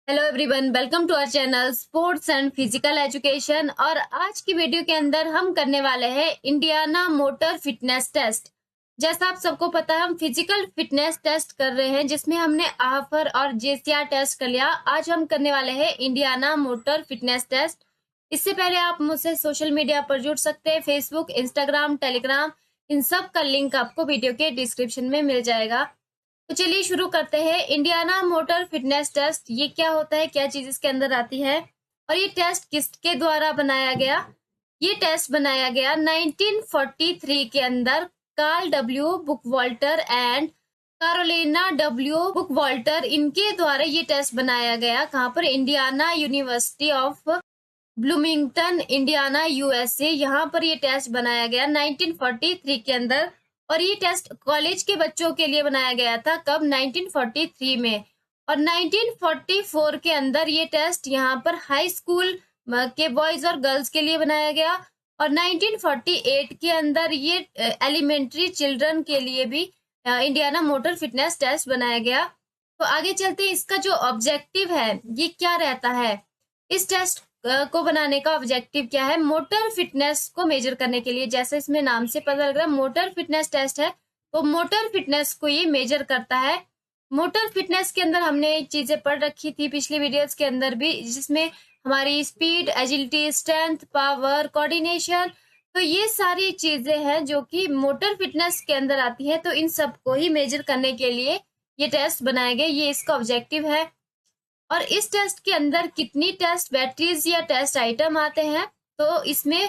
Hello everyone, welcome to our channel sports and physical education. और आज की video के अंदर हम करने वाले हैं इंडियाना मोटर फिटनेस टेस्ट। जैसा आप सबको पता है, हम फिजिकल फिटनेस टेस्ट कर रहे हैं जिसमें हमने आफर और जेसीआर टेस्ट कर लिया। आज हम करने वाले हैं इंडियाना मोटर फिटनेस टेस्ट। इससे पहले आप मुझसे सोशल मीडिया पर जुड़ सकते हैं, फेसबुक, इंस्टाग्राम, टेलीग्राम, इन सब का लिंक आपको वीडियो के डिस्क्रिप्शन में मिल जाएगा। तो चलिए शुरू करते हैं। इंडियाना मोटर फिटनेस टेस्ट, ये क्या होता है, क्या चीज इसके अंदर आती है और ये टेस्ट किसके द्वारा बनाया गया? ये टेस्ट बनाया गया 1943 के अंदर Carl W Buckwalter and Carolina W Buckwalter, इनके द्वारा ये टेस्ट बनाया गया। कहाँ पर? Indiana University of Bloomington, Indiana, USA. यहाँ पर ये टेस्ट बनाया गया 1943 के अंदर। और ये टेस्ट कॉलेज के बच्चों के लिए बनाया गया था। कब? 1943 में। और 1944 के अंदर ये टेस्ट यहाँ पर हाई स्कूल के बॉयज और गर्ल्स के लिए बनाया गया। और 1948 के अंदर ये एलिमेंट्री चिल्ड्रन के लिए भी इंडियाना मोटर फिटनेस टेस्ट बनाया गया। तो आगे चलते हैं। इसका जो ऑब्जेक्टिव है ये क्या रहता है? इस टेस्ट को बनाने का ऑब्जेक्टिव क्या है? मोटर फिटनेस को मेजर करने के लिए। जैसे इसमें नाम से पता लग रहा है मोटर फिटनेस टेस्ट है, तो मोटर फिटनेस को ये मेजर करता है। मोटर फिटनेस के अंदर हमने चीजें पढ़ रखी थी पिछली वीडियोस के अंदर भी, जिसमें हमारी speed, agility, strength, power, coordination, तो ये सारी चीजें हैं जो कि मोटर फिटनेस के अंदर आती है। तो इन सबको ही मेजर करने के लिए ये टेस्ट बनाए गए, ये इसका ऑब्जेक्टिव है। और इस टेस्ट के अंदर कितनी टेस्ट बैटरीज या टेस्ट आइटम आते हैं? तो इसमें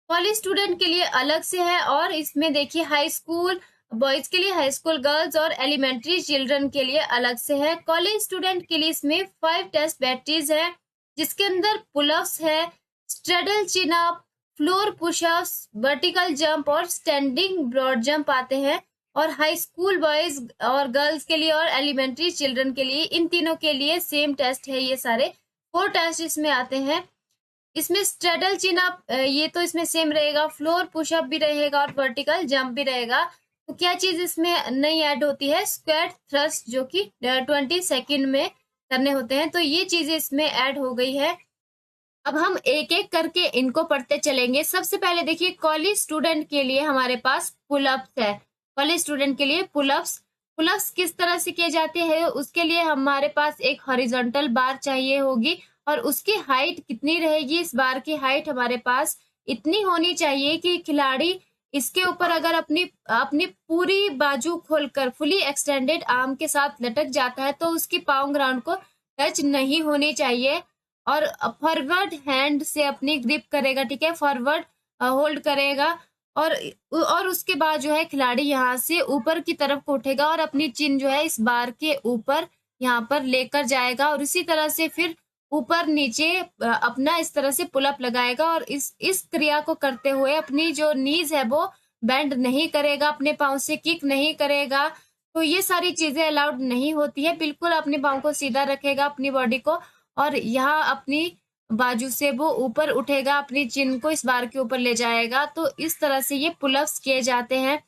कॉलेज स्टूडेंट के लिए अलग से है, और इसमें देखिए हाई स्कूल बॉयज के लिए, हाई स्कूल गर्ल्स और एलिमेंट्री चिल्ड्रन के लिए अलग से है। कॉलेज स्टूडेंट के लिए इसमें 5 टेस्ट बैटरीज है, जिसके अंदर पुलअप्स है, straddle chin up, floor pushups, vertical jump और स्टैंडिंग ब्रॉड जंप आते हैं। और हाई स्कूल बॉयज और गर्ल्स के लिए और एलिमेंट्री चिल्ड्रन के लिए, इन तीनों के लिए सेम टेस्ट है। ये सारे 4 टेस्ट इसमें आते हैं। इसमें स्ट्रेडल चिन अप ये तो इसमें सेम रहेगा, फ्लोर पुशअप भी रहेगा और वर्टिकल जंप भी रहेगा। तो क्या चीज इसमें नई ऐड होती है? स्क्वाट थ्रस्ट, जो कि 20 सेकेंड में करने होते हैं। तो ये चीजें इसमें ऐड हो गई है। अब हम एक एक करके इनको पढ़ते चलेंगे। सबसे पहले देखिए, कॉलेज स्टूडेंट के लिए हमारे पास पुलअप्स है। कॉलेज स्टूडेंट के लिए पुलअप्स किस तरह से किए जाते हैं? उसके लिए हमारे पास एक हॉरिजॉन्टल बार चाहिए होगी, और उसकी हाइट कितनी रहेगी? इस बार की हाइट हमारे पास इतनी होनी चाहिए कि खिलाड़ी इसके ऊपर अगर अपनी अपनी पूरी बाजू खोलकर फुली एक्सटेंडेड आर्म के साथ लटक जाता है तो उसकी पाँव ग्राउंड को टच नहीं होनी चाहिए। और फॉरवर्ड हैंड से अपनी ग्रिप करेगा, ठीक है, फॉरवर्ड होल्ड करेगा। और उसके बाद जो है खिलाड़ी यहाँ से ऊपर की तरफ को उठेगा और अपनी चिन जो है इस बार के ऊपर यहाँ पर लेकर जाएगा, और इसी तरह से फिर ऊपर नीचे अपना इस तरह से पुलअप लगाएगा। और इस क्रिया को करते हुए अपनी जो नीज है वो बेंड नहीं करेगा, अपने पाँव से किक नहीं करेगा। तो ये सारी चीजें अलाउड नहीं होती है। बिल्कुल अपने पाँव को सीधा रखेगा, अपनी बॉडी को, और यहाँ अपनी बाजू से वो ऊपर उठेगा, अपनी चिन को इस बार के ऊपर ले जाएगा। तो इस तरह से ये पुलअप्स किए जाते हैं।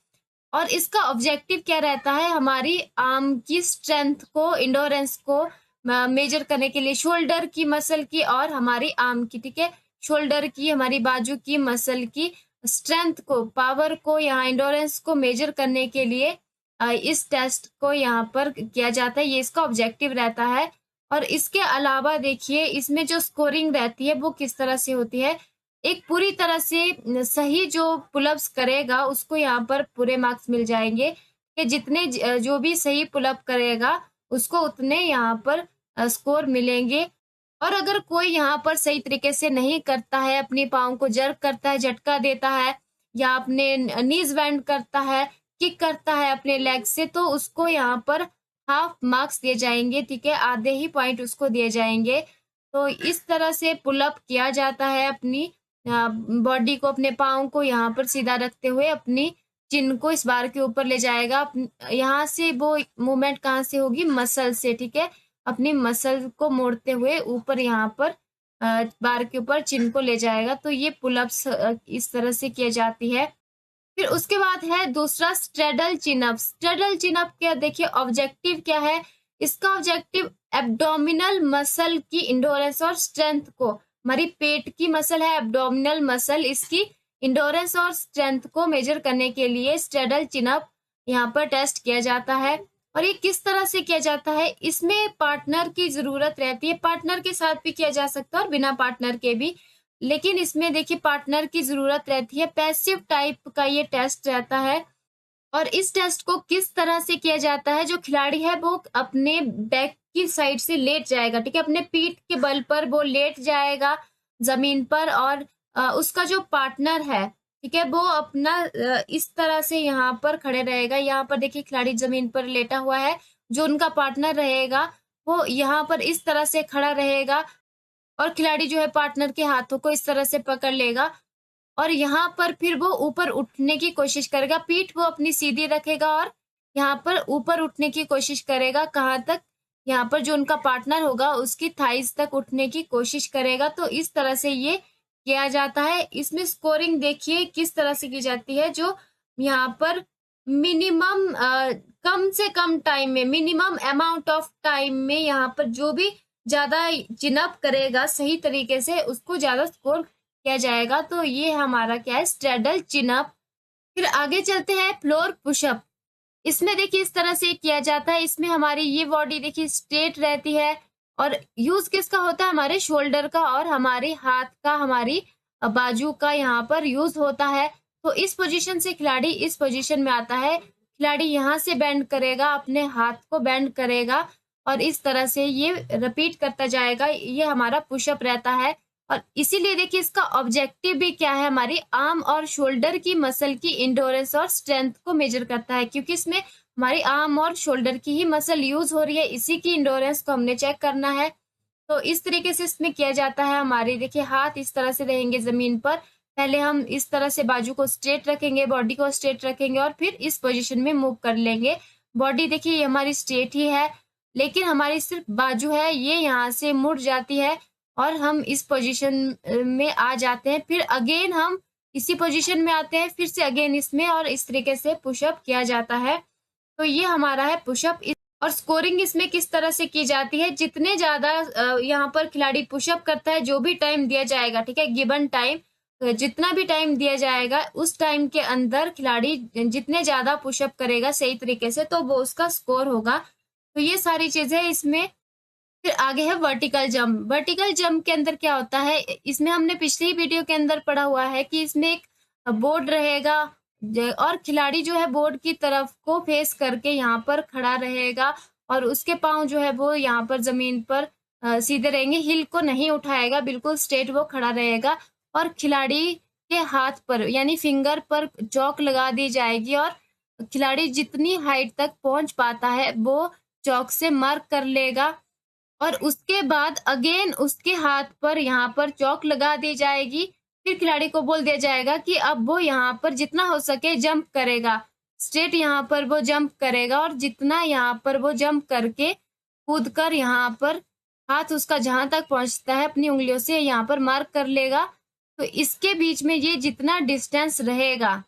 और इसका ऑब्जेक्टिव क्या रहता है? हमारी आर्म की स्ट्रेंथ को, इंडोरेंस को मेजर करने के लिए, शोल्डर की मसल की और हमारी आर्म की, ठीक है, शोल्डर की, हमारी बाजू की मसल की स्ट्रेंथ को, पावर को, यहाँ इंडोरेंस को मेजर करने के लिए इस टेस्ट को यहाँ पर किया जाता है। ये इसका ऑब्जेक्टिव रहता है। और इसके अलावा देखिए, इसमें जो स्कोरिंग रहती है वो किस तरह से होती है? एक पूरी तरह से सही जो पुलअप्स करेगा उसको यहाँ पर पूरे मार्क्स मिल जाएंगे, कि जितने जो भी सही पुलअप करेगा उसको उतने यहाँ पर स्कोर मिलेंगे। और अगर कोई यहाँ पर सही तरीके से नहीं करता है, अपनी पाँव को जर्क करता है, झटका देता है, या अपने नीज बेंड करता है, किक करता है अपने लेग से, तो उसको यहाँ पर हाफ मार्क्स दिए जाएंगे, ठीक है, आधे ही पॉइंट उसको दिए जाएंगे। तो इस तरह से पुलअप किया जाता है। अपनी बॉडी को, अपने पाँव को यहाँ पर सीधा रखते हुए अपनी चिन को इस बार के ऊपर ले जाएगा। यहाँ से वो मूवमेंट कहाँ से होगी? मसल से, ठीक है, अपनी मसल को मोड़ते हुए ऊपर यहाँ पर बार के ऊपर चिन को ले जाएगा। तो ये पुलअप्स इस तरह से की जाती है। फिर उसके बाद है दूसरा स्ट्रेडल चिनअप। स्ट्रेडल चिनअप क्या? देखिए ऑब्जेक्टिव क्या है इसका? ऑब्जेक्टिव एब्डोमिनल मसल की इंडोरेंस और स्ट्रेंथ को, हमारी पेट की मसल है एब्डोमिनल मसल, इसकी इंडोरेंस और स्ट्रेंथ को मेजर करने के लिए स्ट्रेडल चिन अप यहाँ पर टेस्ट किया जाता है। और ये किस तरह से किया जाता है, इसमें पार्टनर की जरूरत रहती है, पार्टनर के साथ भी किया जा सकता है और बिना पार्टनर के भी, लेकिन इसमें देखिए पार्टनर की जरूरत रहती है। पैसिव टाइप का ये टेस्ट रहता है। और इस टेस्ट को किस तरह से किया जाता है, जो खिलाड़ी है वो अपने बैक की साइड से लेट जाएगा, ठीक है, अपने पीठ के बल पर वो लेट जाएगा जमीन पर, और उसका जो पार्टनर है, ठीक है, वो अपना इस तरह से यहाँ पर खड़े रहेगा। यहाँ पर देखिए खिलाड़ी जमीन पर लेटा हुआ है, जो उनका पार्टनर रहेगा वो यहाँ पर इस तरह से खड़ा रहेगा, और खिलाड़ी जो है पार्टनर के हाथों को इस तरह से पकड़ लेगा, और यहाँ पर फिर वो ऊपर उठने की कोशिश करेगा, पीठ वो अपनी सीधी रखेगा और यहाँ पर ऊपर उठने की कोशिश करेगा। कहाँ तक, यहाँ पर जो उनका पार्टनर होगा उसकी थाइस तक उठने की कोशिश करेगा। तो इस तरह से ये किया जाता है। इसमें स्कोरिंग देखिए किस तरह से की जाती है, जो यहाँ पर मिनिमम कम से कम टाइम में, मिनिमम अमाउंट ऑफ टाइम में यहाँ पर जो भी ज्यादा चिनअप करेगा सही तरीके से, उसको ज्यादा स्कोर किया जाएगा। तो ये हमारा क्या है, स्ट्रेडल चिनअप। फिर आगे चलते हैं फ्लोर पुशअप। इसमें देखिए इस तरह से किया जाता है। इसमें हमारी ये बॉडी देखिए स्ट्रेट रहती है, और यूज किसका होता है, हमारे शोल्डर का और हमारे हाथ का, हमारी बाजू का यहाँ पर यूज होता है। तो इस पोजीशन से खिलाड़ी इस पोजीशन में आता है, खिलाड़ी यहाँ से बेंड करेगा, अपने हाथ को बेंड करेगा, और इस तरह से ये रिपीट करता जाएगा। ये हमारा पुशअप रहता है। और इसीलिए देखिए इसका ऑब्जेक्टिव भी क्या है, हमारी आर्म और शोल्डर की मसल की इंडोरेंस और स्ट्रेंथ को मेजर करता है, क्योंकि इसमें हमारी आर्म और शोल्डर की ही मसल यूज हो रही है, इसी की इंडोरेंस को हमने चेक करना है। तो इस तरीके से इसमें किया जाता है। हमारे देखिए हाथ इस तरह से रहेंगे जमीन पर, पहले हम इस तरह से बाजू को स्ट्रेट रखेंगे, बॉडी को स्ट्रेट रखेंगे, और फिर इस पोजिशन में मूव कर लेंगे। बॉडी देखिए हमारी स्ट्रेट ही है, लेकिन हमारी सिर्फ बाजू है ये यहाँ से मुड़ जाती है, और हम इस पोजीशन में आ जाते हैं। फिर अगेन हम इसी पोजीशन में आते हैं, फिर से अगेन इसमें, और इस तरीके से पुशअप किया जाता है। तो ये हमारा है पुशअप। और स्कोरिंग इसमें किस तरह से की जाती है, जितने ज्यादा यहाँ पर खिलाड़ी पुशअप करता है, जो भी टाइम दिया जाएगा, ठीक है, गिवन टाइम, जितना भी टाइम दिया जाएगा उस टाइम के अंदर खिलाड़ी जितने ज्यादा पुशअप करेगा सही तरीके से, तो वो उसका स्कोर होगा। तो ये सारी चीजें इसमें। फिर आगे है वर्टिकल जंप। वर्टिकल जंप के अंदर क्या होता है, इसमें हमने पिछली वीडियो के अंदर पढ़ा हुआ है कि इसमें एक बोर्ड रहेगा, और खिलाड़ी जो है बोर्ड की तरफ को फेस करके यहाँ पर खड़ा रहेगा, और उसके पांव जो है वो यहाँ पर जमीन पर सीधे रहेंगे, हिल को नहीं उठाएगा, बिल्कुल स्ट्रेट वो खड़ा रहेगा। और खिलाड़ी के हाथ पर यानी फिंगर पर चौक लगा दी जाएगी, और खिलाड़ी जितनी हाइट तक पहुंच पाता है वो चौक से मार्क कर लेगा, और उसके बाद अगेन उसके हाथ पर यहाँ पर चौक लगा दी जाएगी। फिर खिलाड़ी को बोल दिया जाएगा कि अब वो यहाँ पर जितना हो सके जंप करेगा, स्ट्रेट यहाँ पर वो जंप करेगा, और जितना यहाँ पर वो जंप करके कूद कर यहाँ पर हाथ उसका जहां तक पहुंचता है अपनी उंगलियों से यहाँ पर मार्क कर लेगा। तो इसके बीच में ये जितना डिस्टेंस रहेगा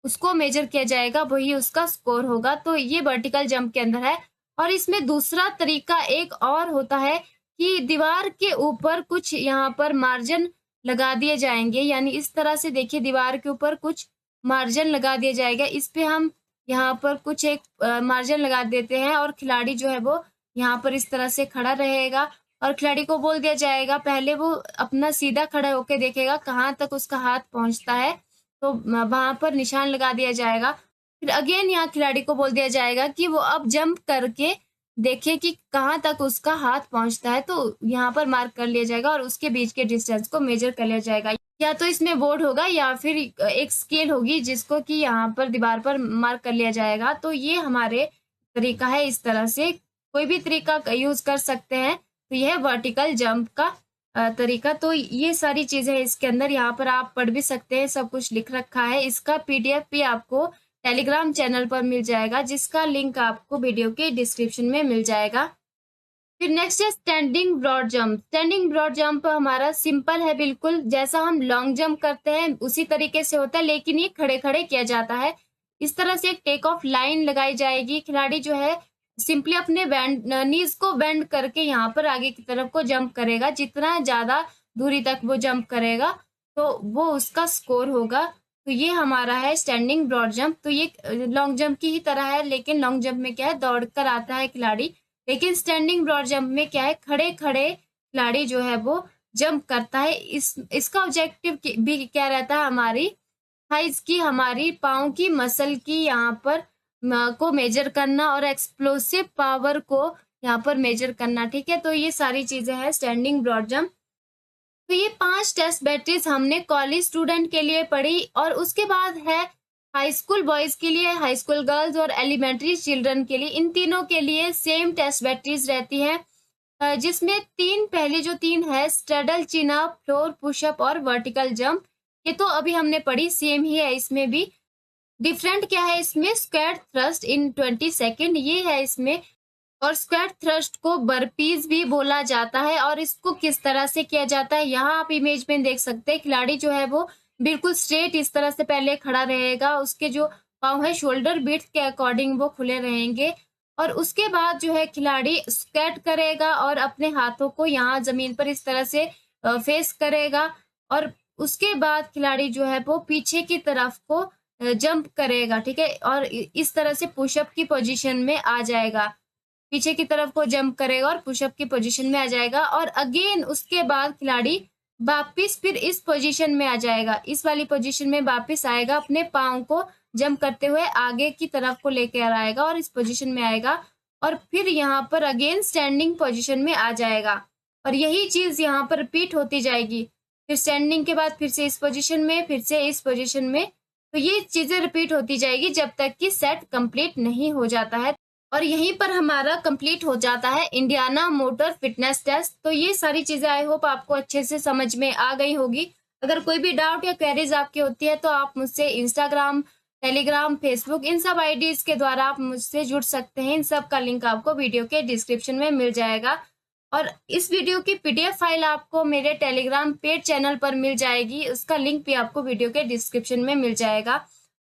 उसको मेजर किया जाएगा, वही उसका स्कोर होगा। तो ये वर्टिकल जंप के अंदर है। और इसमें दूसरा तरीका एक और होता है कि दीवार के ऊपर कुछ यहाँ पर मार्जिन लगा दिए जाएंगे, यानी इस तरह से देखिए दीवार के ऊपर कुछ मार्जिन लगा दिया जाएगा। इस पे हम यहाँ पर कुछ एक मार्जिन लगा देते हैं, और खिलाड़ी जो है वो यहाँ पर इस तरह से खड़ा रहेगा, और खिलाड़ी को बोल दिया जाएगा, पहले वो अपना सीधा खड़ा होकर देखेगा कहाँ तक उसका हाथ पहुंचता है, तो वहां पर निशान लगा दिया जाएगा। फिर अगेन यहाँ खिलाड़ी को बोल दिया जाएगा कि वो अब जंप करके देखे कि कहाँ तक उसका हाथ पहुंचता है, तो यहाँ पर मार्क कर लिया जाएगा, और उसके बीच के डिस्टेंस को मेजर कर लिया जाएगा। या तो इसमें बोर्ड होगा या फिर एक स्केल होगी जिसको कि यहाँ पर दीवार पर मार्क कर लिया जाएगा। तो ये हमारे तरीका है, इस तरह से कोई भी तरीका यूज कर सकते हैं। तो यह है वर्टिकल जंप का तरीका। तो ये सारी चीजें इसके अंदर, यहाँ पर आप पढ़ भी सकते हैं, सब कुछ लिख रखा है। इसका PDF भी आपको टेलीग्राम चैनल पर मिल जाएगा, जिसका लिंक आपको वीडियो के डिस्क्रिप्शन में मिल जाएगा। फिर नेक्स्ट है standing broad jump. Standing broad jump हमारा सिंपल है, बिल्कुल जैसा हम लॉन्ग जंप करते हैं उसी तरीके से होता है, लेकिन ये खड़े खड़े किया जाता है। इस तरह से एक टेक ऑफ लाइन लगाई जाएगी, खिलाड़ी जो है सिंपली अपने नीज को बेंड करके यहाँ पर आगे की तरफ को जंप करेगा। जितना ज्यादा दूरी तक वो जंप करेगा तो वो उसका स्कोर होगा। तो ये हमारा है स्टैंडिंग ब्रॉड जंप। तो ये लॉन्ग जंप की ही तरह है, लेकिन लॉन्ग जंप में क्या है, दौड़ कर आता है खिलाड़ी, लेकिन स्टैंडिंग ब्रॉड जंप में क्या है, खड़े खड़े खिलाड़ी जो है वो जंप करता है। इसका ऑब्जेक्टिव भी क्या रहता है, हमारी थाइज की, हमारी पाँव की मसल की यहाँ पर को मेजर करना और एक्सप्लोसिव पावर को यहाँ पर मेजर करना। ठीक है, तो ये सारी चीजें हैं स्टैंडिंग ब्रॉड जंप। तो ये 5 टेस्ट बैटरीज हमने कॉलेज स्टूडेंट के लिए पढ़ी, और उसके बाद है हाई स्कूल बॉयज के लिए, हाई स्कूल गर्ल्स और एलिमेंट्री चिल्ड्रन के लिए। इन तीनों के लिए सेम टेस्ट बैटरीज रहती है, जिसमें पहले जो 3 है, straddle, chin up, floor pushup और वर्टिकल जंप, ये तो अभी हमने पढ़ी, सेम ही है इसमें भी। डिफरेंट क्या है इसमें, स्क्वाट थ्रस्ट इन 20 सेकेंड, ये है इसमें। और स्क्वाट थ्रस्ट को बर्पीज भी बोला जाता है। और इसको किस तरह से किया जाता है, यहाँ आप इमेज में देख सकते हैं। खिलाड़ी जो है वो बिल्कुल स्ट्रेट इस तरह से पहले खड़ा रहेगा, उसके जो पाँव है शोल्डर बिड्थ के अकॉर्डिंग वो खुले रहेंगे, और उसके बाद जो है खिलाड़ी स्क्वाट करेगा और अपने हाथों को यहाँ जमीन पर इस तरह से फेस करेगा, और उसके बाद खिलाड़ी जो है वो पीछे की तरफ को जंप करेगा। ठीक है, और इस तरह से पुशअप की पोजीशन में आ जाएगा, पीछे की तरफ को जंप करेगा और पुशअप की पोजीशन में आ जाएगा। और अगेन उसके बाद खिलाड़ी वापिस फिर इस पोजीशन में आ जाएगा, इस वाली पोजीशन में वापिस आएगा, अपने पाँव को जंप करते हुए आगे की तरफ को लेकर आएगा और इस पोजीशन में आएगा, और फिर यहाँ पर अगेन स्टैंडिंग पोजीशन में आ जाएगा। और यही चीज यहाँ पर रिपीट होती जाएगी, फिर स्टैंडिंग के बाद फिर से इस पोजीशन में, फिर से इस पोजीशन में। तो ये चीजें रिपीट होती जाएगी जब तक कि सेट कंप्लीट नहीं हो जाता है। और यहीं पर हमारा कंप्लीट हो जाता है इंडियाना मोटर फिटनेस टेस्ट। तो ये सारी चीजें आई होप आपको अच्छे से समझ में आ गई होगी। अगर कोई भी डाउट या क्वेरीज आपकी होती है तो आप मुझसे इंस्टाग्राम, टेलीग्राम, फेसबुक, इन सब आईडीज के द्वारा आप मुझसे जुड़ सकते हैं। इन सब का लिंक आपको वीडियो के डिस्क्रिप्शन में मिल जाएगा। और इस वीडियो की पीडीएफ फाइल आपको मेरे टेलीग्राम पेड चैनल पर मिल जाएगी, उसका लिंक भी आपको वीडियो के डिस्क्रिप्शन में मिल जाएगा।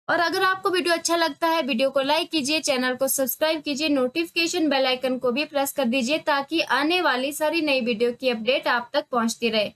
और अगर आपको वीडियो अच्छा लगता है, वीडियो को लाइक कीजिए, चैनल को सब्सक्राइब कीजिए, नोटिफिकेशन बेल आइकन को भी प्रेस कर दीजिए, ताकि आने वाली सारी नई वीडियो की अपडेट आप तक पहुंचती रहे।